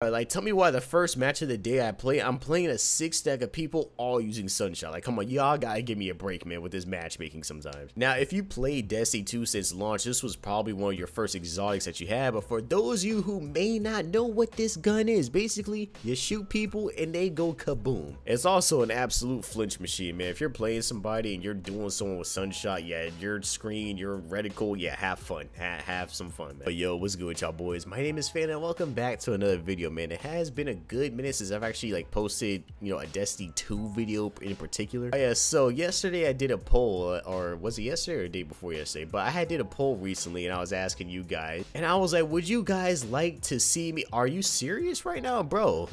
Like, tell me why the first match of the day I'm playing a 6-stack of people all using Sunshot. Like, come on, y'all gotta give me a break, man, with this matchmaking sometimes. Now, if you played Destiny 2 since launch, this was probably one of your first exotics that you had. But for those of you who may not know what this gun is, basically, you shoot people and they go kaboom. It's also an absolute flinch machine, man. If you're playing somebody and you're doing someone with Sunshot, yeah, your screen, your reticle, yeah, have fun. Have some fun, man. But yo, what's good with y'all boys? My name is Fan and welcome back to another video, man. It has been a good minute since I've actually like posted, you know, a Destiny 2 video in particular. Yeah, so yesterday I did a poll, or was it yesterday or the day before yesterday? But I did a poll recently and I was asking you guys, and I was like, would you guys like to see me? Are you serious right now, bro?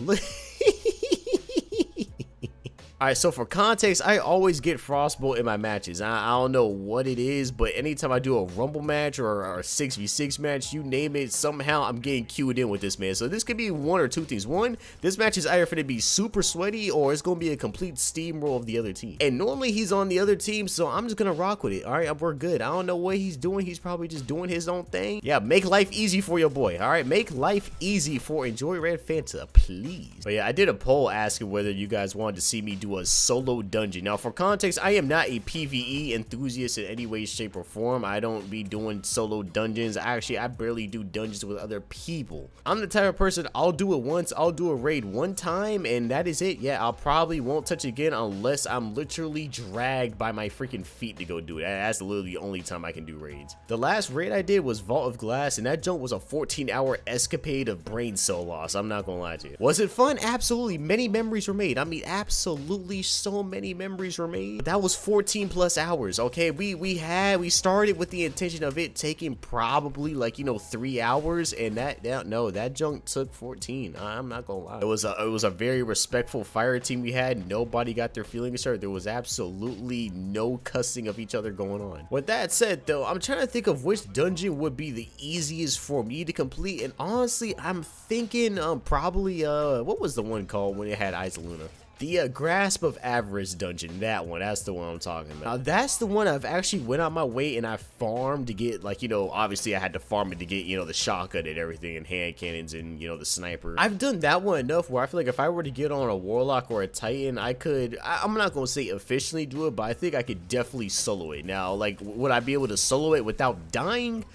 Alright, so for context, I always get Frostbolt in my matches. I don't know what it is, but anytime I do a Rumble match or a 6v6 match, you name it, somehow I'm getting queued in with this, man. So this could be one or two things. One, this match is either going to be super sweaty or it's going to be a complete steamroll of the other team. And normally he's on the other team, so I'm just going to rock with it. Alright, we're good. I don't know what he's doing. He's probably just doing his own thing. Yeah, make life easy for your boy. Alright, make life easy for Enjoy Red Fanta, please. But yeah, I did a poll asking whether you guys wanted to see me do a solo dungeon. Now for context, I am not a PvE enthusiast in any way, shape, or form. I don't be doing solo dungeons. I barely do dungeons with other people. I'm the type of person, I'll do it once, I'll do a raid one time, and that is it. Yeah, I'll probably won't touch again unless I'm literally dragged by my freaking feet to go do it. That's literally the only time I can do raids. The last raid I did was Vault of Glass, and that jump was a 14-hour escapade of brain cell loss. I'm not gonna lie to you. Was it fun? Absolutely. Many memories were made. I mean, absolutely so many memories were made. That was 14 plus hours. Okay, we started with the intention of it taking probably like, you know, 3 hours, and that junk took 14. I'm not gonna lie. It was a very respectful fire team we had. Nobody got their feelings hurt. There was absolutely no cussing of each other going on. With that said though, I'm trying to think of which dungeon would be the easiest for me to complete, and honestly I'm thinking probably what was the one called when it had Isoluna? The Grasp of Avarice dungeon, that's the one I'm talking about. Now, that's the one I've actually went out my way and I farmed to get, like, you know, obviously I had to farm it to get, you know, the shotgun and everything and hand cannons and, you know, the sniper. I've done that one enough where I feel like if I were to get on a Warlock or a Titan, I'm not going to say efficiently do it, but I think I could definitely solo it. Now, like, would I be able to solo it without dying?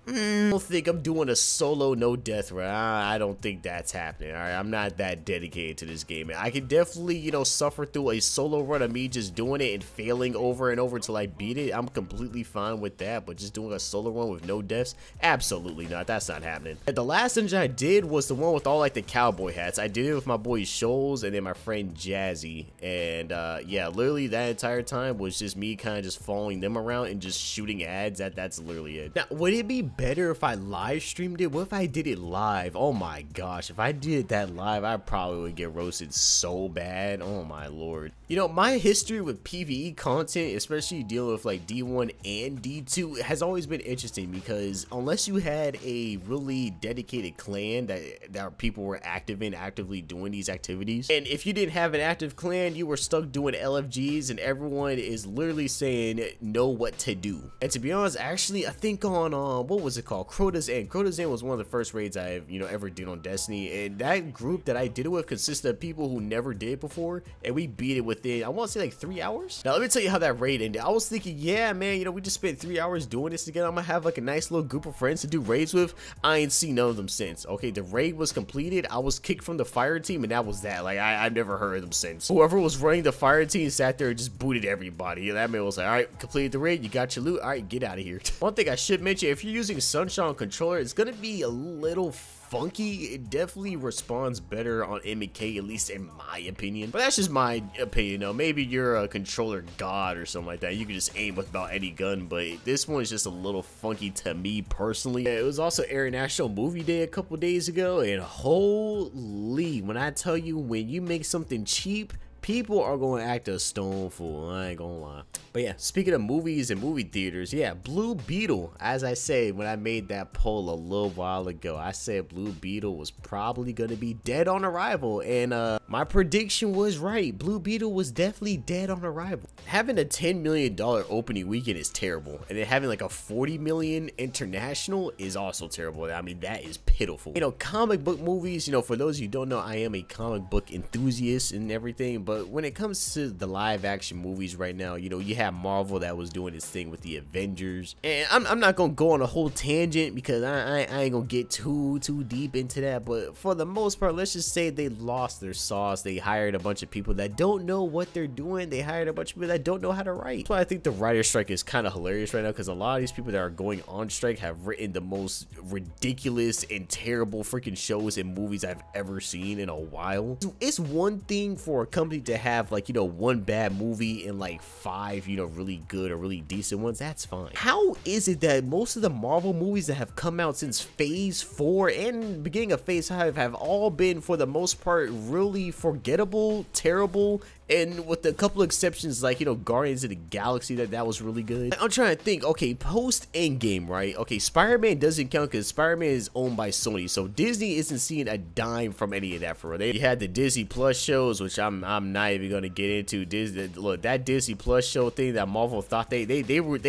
I don't think I'm doing a solo no death run. I don't think that's happening. Alright, I'm not that dedicated to this game. I can definitely, you know, suffer through a solo run of me just doing it and failing over and over until I beat it. I'm completely fine with that, but just doing a solo run with no deaths, absolutely not. That's not happening. And the last dungeon I did was the one with all like the cowboy hats. I did it with my boy Shoals and then my friend Jazzy, and yeah, literally that entire time was just me kind of just following them around and just shooting ads. That's literally it. Now, would it be better if I live streamed it? What if I did it live? Oh my gosh, if I did that live, I probably would get roasted so bad. Oh my lord. You know, my history with PvE content, especially dealing with like D1 and D2, has always been interesting because unless you had a really dedicated clan that people were actively doing these activities, and if you didn't have an active clan, you were stuck doing LFGs and everyone is literally saying know what to do. And to be honest, actually I think on what was it called, Crota's End was one of the first raids I've, you know, ever did on Destiny, and that group that I did it with consisted of people who never did before, and we beat it within, I want to say, like 3 hours. Now let me tell you how that raid ended. I was thinking, yeah man, you know, we just spent 3 hours doing this together, I'm gonna have like a nice little group of friends to do raids with. I ain't seen none of them since. Okay, the raid was completed, I was kicked from the fire team, and that was that. Like I've never heard of them since. Whoever was running the fire team sat there and just booted everybody. That man was like, all right, completed the raid, you got your loot, all right, get out of here. One thing I should mention, if you're using Sunshot on controller, it's gonna be a little funky. It definitely responds better on MK, at least in my opinion, but that's just my opinion though. Maybe you're a controller god or something like that, you can just aim with about any gun, but this one is just a little funky to me personally. It was also International Movie Day a couple days ago, and holy, when I tell you, when you make something cheap, people are going to act a stone fool. I ain't gonna lie. But yeah, speaking of movies and movie theaters, yeah, Blue Beetle, as I said when I made that poll a little while ago, I said Blue Beetle was probably going to be dead on arrival, and my prediction was right. Blue Beetle was definitely dead on arrival. Having a $10 million opening weekend is terrible, and then having like a $40 million international is also terrible. I mean, that is pitiful. You know, comic book movies, you know, for those of you who don't know, I am a comic book enthusiast and everything, but when it comes to the live action movies right now, you know, you have Marvel that was doing its thing with the Avengers, and I'm not gonna go on a whole tangent because I ain't gonna get too deep into that, but for the most part, let's just say they lost their sauce. They hired a bunch of people that don't know what they're doing. They hired a bunch of people that don't know how to write. That's why I think the writer's strike is kind of hilarious right now, because a lot of these people that are going on strike have written the most ridiculous and terrible freaking shows and movies I've ever seen in a while. It's one thing for a company to have, like, you know, one bad movie and like 5, you know, really good or really decent ones. That's fine. How is it that most of the Marvel movies that have come out since phase 4 and beginning of phase 5 have all been, for the most part, really forgettable, terrible, and with a couple exceptions, like, you know, Guardians of the Galaxy, that was really good. I'm trying to think, okay, post Endgame, right? Okay, Spider-Man doesn't count because Spider-Man is owned by Sony, so Disney isn't seeing a dime from any of that for real. You had the Disney Plus shows, which I'm not even gonna get into. Disney, look, that Disney Plus show thing that Marvel thought they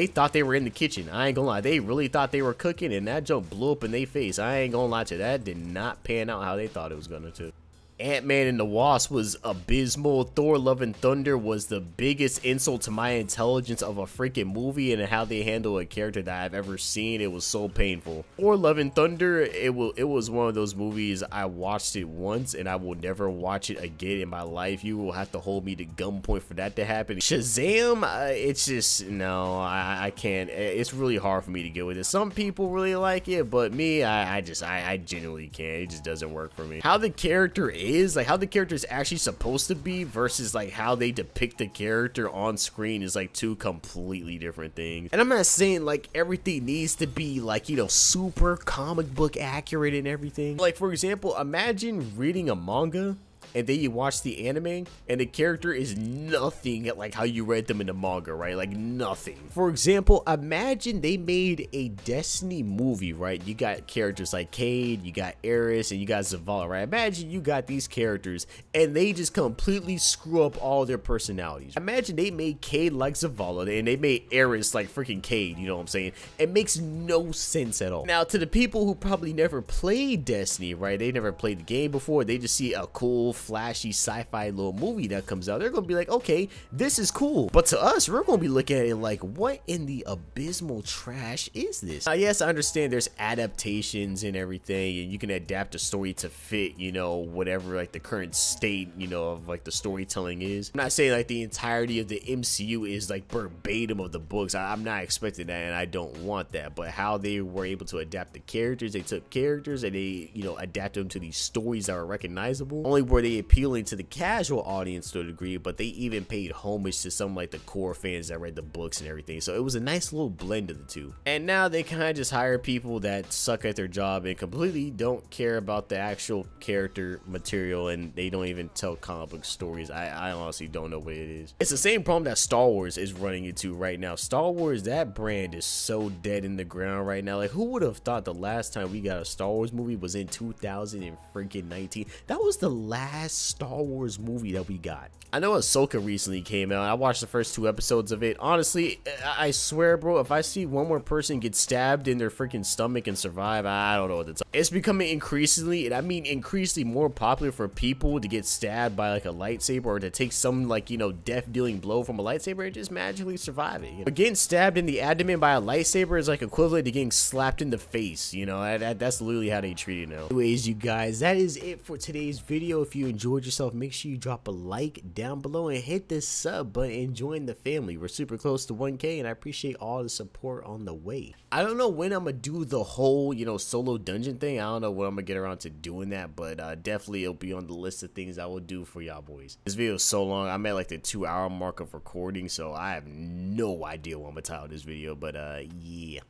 thought they were in the kitchen. I ain't gonna lie, they really thought they were cooking, and that junk blew up in their face. I ain't gonna lie to you, that did not pan out how they thought it was gonna to. Ant-Man and the Wasp was abysmal. Thor Love and Thunder was the biggest insult to my intelligence of a freaking movie and how they handle a character that I've ever seen. It was so painful. Thor Love and Thunder, it was one of those movies I watched it once and I will never watch it again in my life. You will have to hold me to gunpoint for that to happen. Shazam, it's just, no, I can't. It's really hard for me to get with it. Some people really like it, but me, I genuinely can't. It just doesn't work for me. How the character is, like how the character is actually supposed to be versus like how they depict the character on screen is like two completely different things. And I'm not saying like everything needs to be like, you know, super comic book accurate and everything. Like, for example, imagine reading a manga and then you watch the anime and the character is nothing like how you read them in the manga, right? Like nothing. For example, imagine they made a Destiny movie, right? You got characters like Cade, you got Aerith, and you got Zavala, right? Imagine you got these characters and they just completely screw up all their personalities. Imagine they made Cade like Zavala and they made Aerith like freaking Cade, you know what I'm saying? It makes no sense at all. Now, to the people who probably never played Destiny, right? They never played the game before, they just see a cool, flashy sci-fi little movie that comes out, they're gonna be like, okay, this is cool. But to us, we're gonna be looking at it like, what in the abysmal trash is this? Yes, I understand there's adaptations and everything, and you can adapt a story to fit, you know, whatever like the current state, you know, of like the storytelling is. I'm not saying like the entirety of the MCU is like verbatim of the books. I'm not expecting that, and I don't want that. But how they were able to adapt the characters, they took characters and they, you know, adapted them to these stories that are recognizable. Only were they appealing to the casual audience to a degree, but they even paid homage to some like the core fans that read the books and everything. So it was a nice little blend of the two. And now they kind of just hire people that suck at their job and completely don't care about the actual character material, and they don't even tell comic book stories. I honestly don't know what it is. It's the same problem that Star Wars is running into right now. Star Wars, that brand is so dead in the ground right now. Like, who would have thought the last time we got a Star Wars movie was in 2019? That was the last Star Wars movie that we got. I know Ahsoka recently came out. I watched the first 2 episodes of it. Honestly, I swear, bro, if I see one more person get stabbed in their freaking stomach and survive, I don't know what to tell. It's becoming increasingly, and I mean increasingly, more popular for people to get stabbed by like a lightsaber or to take some like, you know, death-dealing blow from a lightsaber and just magically survive it. You know? But getting stabbed in the abdomen by a lightsaber is like equivalent to getting slapped in the face. You know, that's literally how they treat it now. Anyways, you guys, that is it for today's video. If you enjoyed yourself, make sure you drop a like down below and hit the sub button and join the family. We're super close to 1K and I appreciate all the support on the way. I don't know when I'm gonna do the whole, you know, solo dungeon thing. I don't know when I'm gonna get around to doing that, but definitely it'll be on the list of things I will do for y'all boys. This video is so long. I'm at like the 2-hour mark of recording, so I have no idea what I'm gonna title this video, but yeah.